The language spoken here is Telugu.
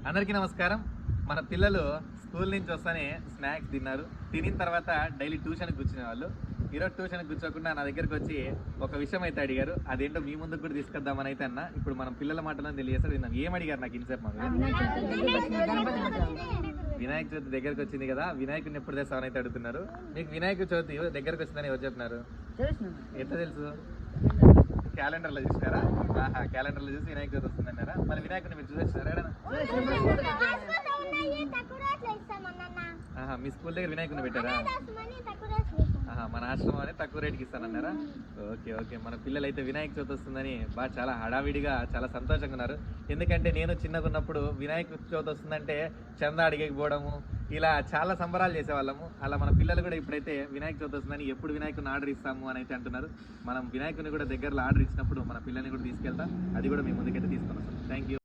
అందరికీ నమస్కారం. మన పిల్లలు స్కూల్ నుంచి వస్తానే స్నాక్స్ తిన్నారు. తినిన తర్వాత డైలీ ట్యూషన్కి కూర్చునే వాళ్ళు. ఈరోజు ట్యూషన్కి కూర్చోకుండా నా దగ్గరకు వచ్చి ఒక విషయం అయితే అడిగారు. అదేంటో మీ ముందుకు కూడా తీసుకొద్దామని అయితే అన్న. ఇప్పుడు మనం పిల్లల మాటలను తెలియజేస్తారు. విన్నాం ఏం అడిగారు నాకు ఇన్సేపు మాకు. వినాయక చవితి దగ్గరకు వచ్చింది కదా, వినాయకుడిని ఎప్పుడు తెస్తామని అయితే అడుగుతున్నారు. మీకు వినాయక చవితి దగ్గరకు వచ్చిందని ఎవరు చెప్పినారు? ఎట్లా తెలుసు? క్యాలెండర్లో చూసినారా? క్యాలెండర్లో చూసి వినాయక చవితి వస్తుందన్నారా? మరి వినాయకుడిని మీరు చూసేసారా? మీ స్కూల్ దగ్గర వినాయకుడిని పెట్టారా? మన ఆశ్రమం అని తక్కువ రేటుకి ఇస్తానన్నారా? Okay okay. మన పిల్లలు అయితే వినాయక చవితి వస్తుందని బాగా చాలా హడావిడిగా చాలా సంతోషంగా ఉన్నారు. ఎందుకంటే నేను చిన్నగా ఉన్నప్పుడు వినాయక చవితి వస్తుందంటే చందా అడిగకపోవడము ఇలా చాలా సంబరాలు చేసేవాళ్ళము. అలా మన పిల్లలు కూడా ఇప్పుడైతే వినాయక చవితి వస్తుందని ఎప్పుడు వినాయకుడిని ఆర్డర్ ఇస్తాము అని అయితే అంటున్నారు. మనం వినాయకుడిని కూడా దగ్గరలో ఆర్డర్ ఇచ్చినప్పుడు మన పిల్లల్ని కూడా తీసుకెళ్తాం. అది కూడా మీ ముందుకైతే తీసుకొని వస్తాం. Thank you.